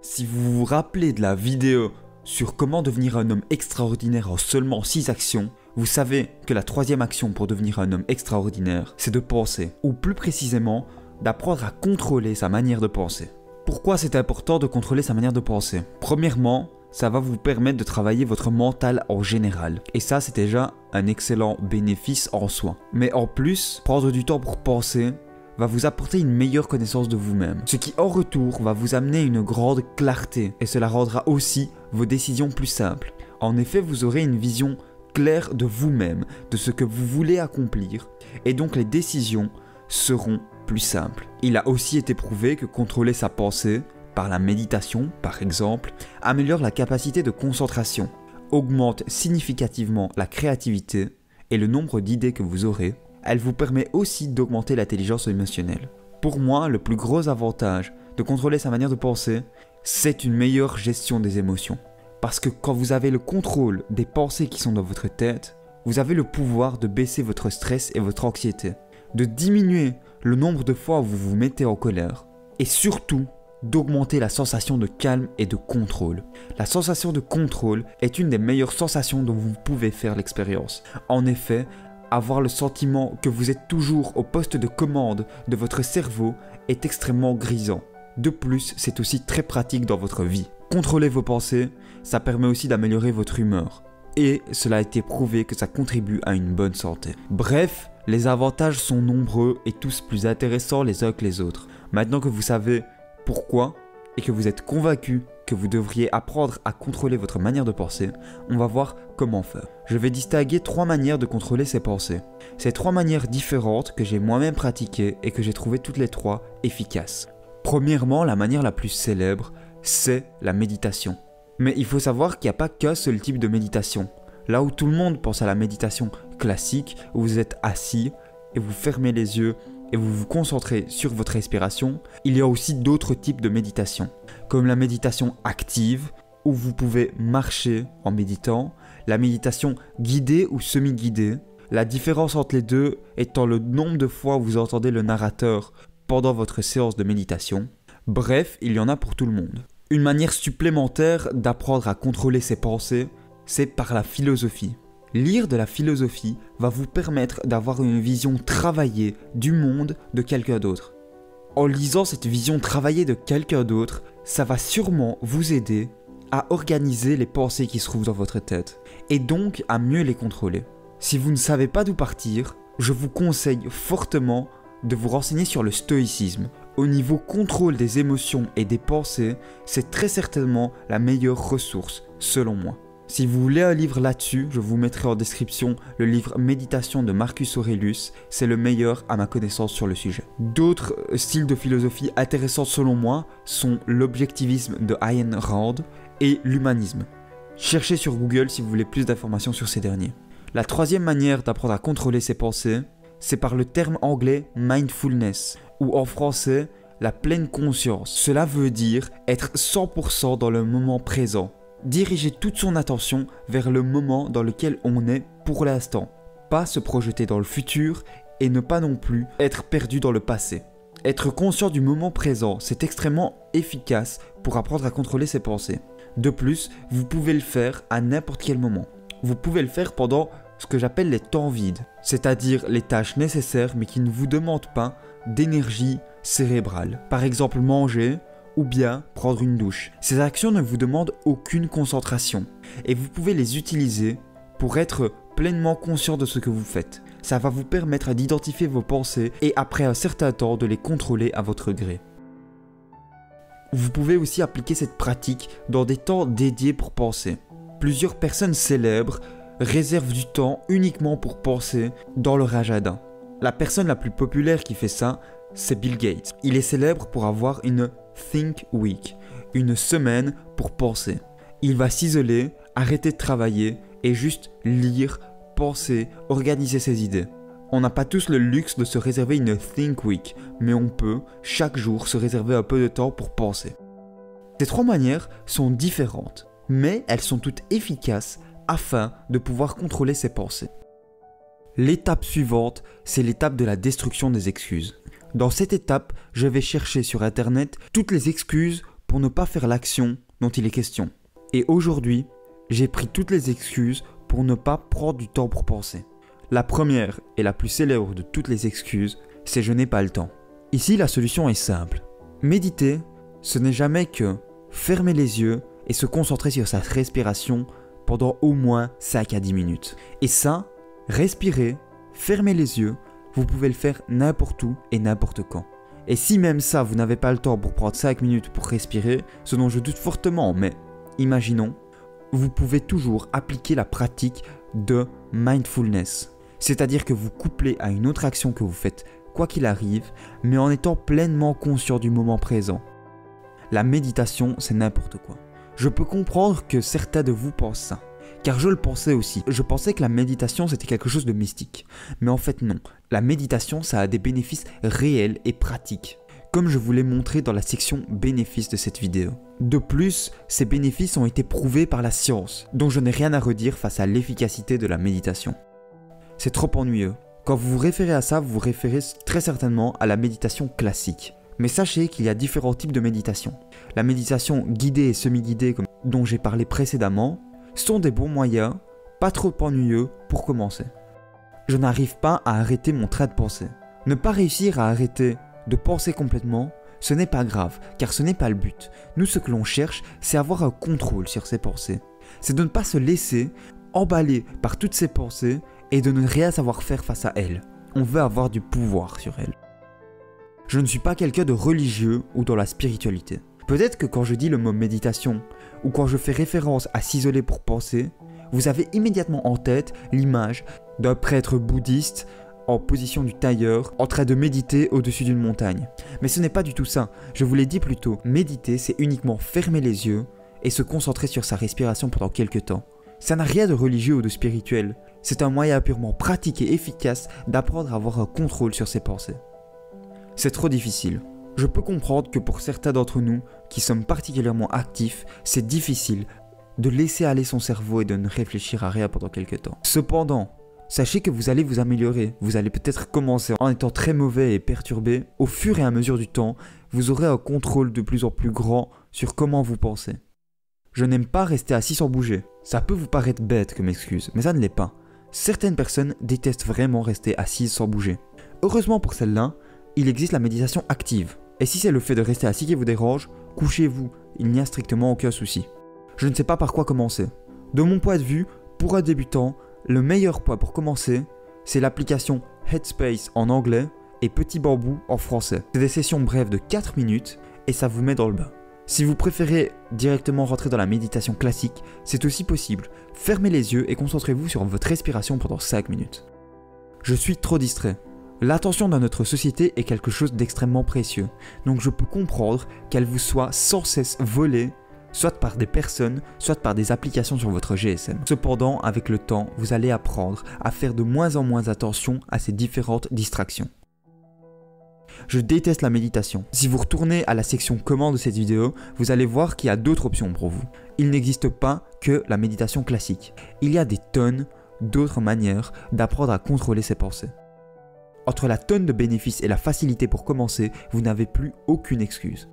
Si vous vous rappelez de la vidéo sur comment devenir un homme extraordinaire en seulement 6 actions, vous savez que la 3e action pour devenir un homme extraordinaire, c'est de penser, ou plus précisément, d'apprendre à contrôler sa manière de penser. Pourquoi c'est important de contrôler sa manière de penser? Premièrement, ça va vous permettre de travailler votre mental en général. Et ça, c'est déjà un excellent bénéfice en soi. Mais en plus, prendre du temps pour penser va vous apporter une meilleure connaissance de vous-même. Ce qui, en retour, va vous amener une grande clarté. Et cela rendra aussi vos décisions plus simples. En effet, vous aurez une vision claire de vous-même, de ce que vous voulez accomplir. Et donc, les décisions seront plus simple. Il a aussi été prouvé que contrôler sa pensée, par la méditation par exemple, améliore la capacité de concentration, augmente significativement la créativité et le nombre d'idées que vous aurez. Elle vous permet aussi d'augmenter l'intelligence émotionnelle. Pour moi, le plus gros avantage de contrôler sa manière de penser, c'est une meilleure gestion des émotions. Parce que quand vous avez le contrôle des pensées qui sont dans votre tête, vous avez le pouvoir de baisser votre stress et votre anxiété, de diminuer le nombre de fois où vous vous mettez en colère et surtout d'augmenter la sensation de calme et de contrôle. La sensation de contrôle est une des meilleures sensations dont vous pouvez faire l'expérience. En effet, avoir le sentiment que vous êtes toujours au poste de commande de votre cerveau est extrêmement grisant. De plus, c'est aussi très pratique dans votre vie. Contrôler vos pensées, ça permet aussi d'améliorer votre humeur. Et cela a été prouvé que ça contribue à une bonne santé. Bref, les avantages sont nombreux et tous plus intéressants les uns que les autres. Maintenant que vous savez pourquoi et que vous êtes convaincu que vous devriez apprendre à contrôler votre manière de penser, on va voir comment faire. Je vais distinguer 3 manières de contrôler ses pensées. Ces 3 manières différentes que j'ai moi-même pratiquées et que j'ai trouvées toutes les 3 efficaces. Premièrement, la manière la plus célèbre, c'est la méditation. Mais il faut savoir qu'il n'y a pas qu'un seul type de méditation. Là où tout le monde pense à la méditation classique, où vous êtes assis et vous fermez les yeux et vous vous concentrez sur votre respiration, il y a aussi d'autres types de méditation, comme la méditation active, où vous pouvez marcher en méditant, la méditation guidée ou semi-guidée. La différence entre les deux étant le nombre de fois où vous entendez le narrateur pendant votre séance de méditation. Bref, il y en a pour tout le monde. Une manière supplémentaire d'apprendre à contrôler ses pensées, c'est par la philosophie. Lire de la philosophie va vous permettre d'avoir une vision travaillée du monde de quelqu'un d'autre. En lisant cette vision travaillée de quelqu'un d'autre, ça va sûrement vous aider à organiser les pensées qui se trouvent dans votre tête et donc à mieux les contrôler. Si vous ne savez pas d'où partir, je vous conseille fortement de vous renseigner sur le stoïcisme. Au niveau contrôle des émotions et des pensées, c'est très certainement la meilleure ressource, selon moi. Si vous voulez un livre là-dessus, je vous mettrai en description le livre Méditation de Marcus Aurelius, c'est le meilleur à ma connaissance sur le sujet. D'autres styles de philosophie intéressants selon moi sont l'objectivisme de Ayn Rand et l'humanisme. Cherchez sur Google si vous voulez plus d'informations sur ces derniers. La 3e manière d'apprendre à contrôler ses pensées, c'est par le terme anglais mindfulness, ou en français, la pleine conscience. Cela veut dire être 100% dans le moment présent. Diriger toute son attention vers le moment dans lequel on est pour l'instant. Pas se projeter dans le futur et ne pas non plus être perdu dans le passé. Être conscient du moment présent, c'est extrêmement efficace pour apprendre à contrôler ses pensées. De plus, vous pouvez le faire à n'importe quel moment. Vous pouvez le faire pendant ce que j'appelle les temps vides, c'est-à-dire les tâches nécessaires mais qui ne vous demandent pas d'énergie cérébrale. Par exemple, manger ou bien prendre une douche. Ces actions ne vous demandent aucune concentration et vous pouvez les utiliser pour être pleinement conscient de ce que vous faites. Ça va vous permettre d'identifier vos pensées et après un certain temps de les contrôler à votre gré. Vous pouvez aussi appliquer cette pratique dans des temps dédiés pour penser. Plusieurs personnes célèbres réservent du temps uniquement pour penser dans leur agenda. La personne la plus populaire qui fait ça, c'est Bill Gates. Il est célèbre pour avoir une Think Week, une semaine pour penser. Il va s'isoler, arrêter de travailler et juste lire, penser, organiser ses idées. On n'a pas tous le luxe de se réserver une Think Week, mais on peut chaque jour se réserver un peu de temps pour penser. Ces 3 manières sont différentes, mais elles sont toutes efficaces afin de pouvoir contrôler ses pensées. L'étape suivante, c'est l'étape de la destruction des excuses. Dans cette étape, je vais chercher sur internet toutes les excuses pour ne pas faire l'action dont il est question. Et aujourd'hui, j'ai pris toutes les excuses pour ne pas prendre du temps pour penser. La première et la plus célèbre de toutes les excuses, c'est je n'ai pas le temps. Ici, la solution est simple. Méditer, ce n'est jamais que fermer les yeux et se concentrer sur sa respiration pendant au moins 5 à 10 minutes. Et ça, respirer, fermer les yeux, vous pouvez le faire n'importe où et n'importe quand. Et si même ça, vous n'avez pas le temps pour prendre 5 minutes pour respirer, ce dont je doute fortement, mais imaginons, vous pouvez toujours appliquer la pratique de mindfulness. C'est-à-dire que vous couplez à une autre action que vous faites quoi qu'il arrive, mais en étant pleinement conscient du moment présent. La méditation, c'est n'importe quoi. Je peux comprendre que certains de vous pensent ça, car je le pensais aussi. Je pensais que la méditation, c'était quelque chose de mystique. Mais en fait, non. La méditation, ça a des bénéfices réels et pratiques, comme je vous l'ai montré dans la section bénéfices de cette vidéo. De plus, ces bénéfices ont été prouvés par la science, donc je n'ai rien à redire face à l'efficacité de la méditation. C'est trop ennuyeux. Quand vous vous référez à ça, vous vous référez très certainement à la méditation classique. Mais sachez qu'il y a différents types de méditation. La méditation guidée et semi-guidée, dont j'ai parlé précédemment, sont des bons moyens, pas trop ennuyeux, pour commencer. Je n'arrive pas à arrêter mon train de pensée. Ne pas réussir à arrêter de penser complètement, ce n'est pas grave, car ce n'est pas le but. Nous, ce que l'on cherche, c'est avoir un contrôle sur ses pensées. C'est de ne pas se laisser emballer par toutes ces pensées et de ne rien savoir faire face à elles. On veut avoir du pouvoir sur elles. Je ne suis pas quelqu'un de religieux ou dans la spiritualité. Peut-être que quand je dis le mot méditation ou quand je fais référence à s'isoler pour penser, vous avez immédiatement en tête l'image d'un prêtre bouddhiste en position du tailleur en train de méditer au-dessus d'une montagne. Mais ce n'est pas du tout ça. Je vous l'ai dit plus tôt, méditer c'est uniquement fermer les yeux et se concentrer sur sa respiration pendant quelques temps. Ça n'a rien de religieux ou de spirituel. C'est un moyen purement pratique et efficace d'apprendre à avoir un contrôle sur ses pensées. C'est trop difficile. Je peux comprendre que pour certains d'entre nous, qui sommes particulièrement actifs, c'est difficile de laisser aller son cerveau et de ne réfléchir à rien pendant quelques temps. Cependant, sachez que vous allez vous améliorer. Vous allez peut-être commencer en étant très mauvais et perturbé. Au fur et à mesure du temps, vous aurez un contrôle de plus en plus grand sur comment vous pensez. Je n'aime pas rester assis sans bouger. Ça peut vous paraître bête comme excuse, mais ça ne l'est pas. Certaines personnes détestent vraiment rester assises sans bouger. Heureusement pour celles-là, il existe la méditation active. Et si c'est le fait de rester assis qui vous dérange, couchez-vous, il n'y a strictement aucun souci. Je ne sais pas par quoi commencer. De mon point de vue, pour un débutant, le meilleur point pour commencer, c'est l'application Headspace en anglais et Petit Bambou en français. C'est des sessions brèves de 4 minutes et ça vous met dans le bain. Si vous préférez directement rentrer dans la méditation classique, c'est aussi possible. Fermez les yeux et concentrez-vous sur votre respiration pendant 5 minutes. Je suis trop distrait. L'attention dans notre société est quelque chose d'extrêmement précieux, donc je peux comprendre qu'elle vous soit sans cesse volée, soit par des personnes, soit par des applications sur votre GSM. Cependant, avec le temps, vous allez apprendre à faire de moins en moins attention à ces différentes distractions. Je déteste la méditation. Si vous retournez à la section comment de cette vidéo, vous allez voir qu'il y a d'autres options pour vous. Il n'existe pas que la méditation classique. Il y a des tonnes d'autres manières d'apprendre à contrôler ses pensées. Entre la tonne de bénéfices et la facilité pour commencer, vous n'avez plus aucune excuse.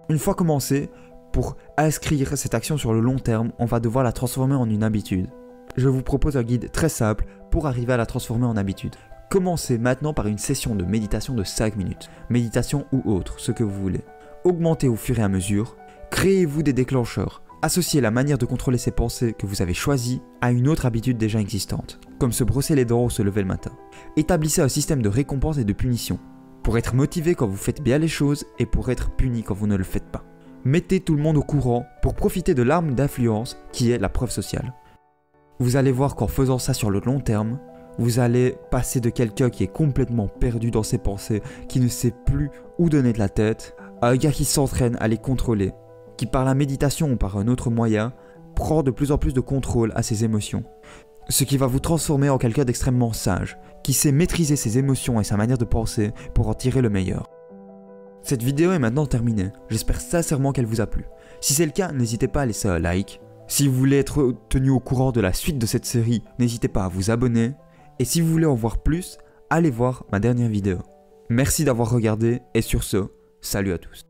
Une fois commencé, pour inscrire cette action sur le long terme, on va devoir la transformer en une habitude. Je vous propose un guide très simple pour arriver à la transformer en habitude. Commencez maintenant par une session de méditation de 5 minutes. Méditation ou autre, ce que vous voulez. Augmentez au fur et à mesure. Créez-vous des déclencheurs. Associez la manière de contrôler ses pensées que vous avez choisie à une autre habitude déjà existante, comme se brosser les dents ou se lever le matin. Établissez un système de récompense et de punition, pour être motivé quand vous faites bien les choses et pour être puni quand vous ne le faites pas. Mettez tout le monde au courant pour profiter de l'arme d'influence qui est la preuve sociale. Vous allez voir qu'en faisant ça sur le long terme, vous allez passer de quelqu'un qui est complètement perdu dans ses pensées, qui ne sait plus où donner de la tête, à un gars qui s'entraîne à les contrôler, qui par la méditation ou par un autre moyen, prend de plus en plus de contrôle à ses émotions. Ce qui va vous transformer en quelqu'un d'extrêmement sage, qui sait maîtriser ses émotions et sa manière de penser pour en tirer le meilleur. Cette vidéo est maintenant terminée, j'espère sincèrement qu'elle vous a plu. Si c'est le cas, n'hésitez pas à laisser un like. Si vous voulez être tenu au courant de la suite de cette série, n'hésitez pas à vous abonner. Et si vous voulez en voir plus, allez voir ma dernière vidéo. Merci d'avoir regardé et sur ce, salut à tous.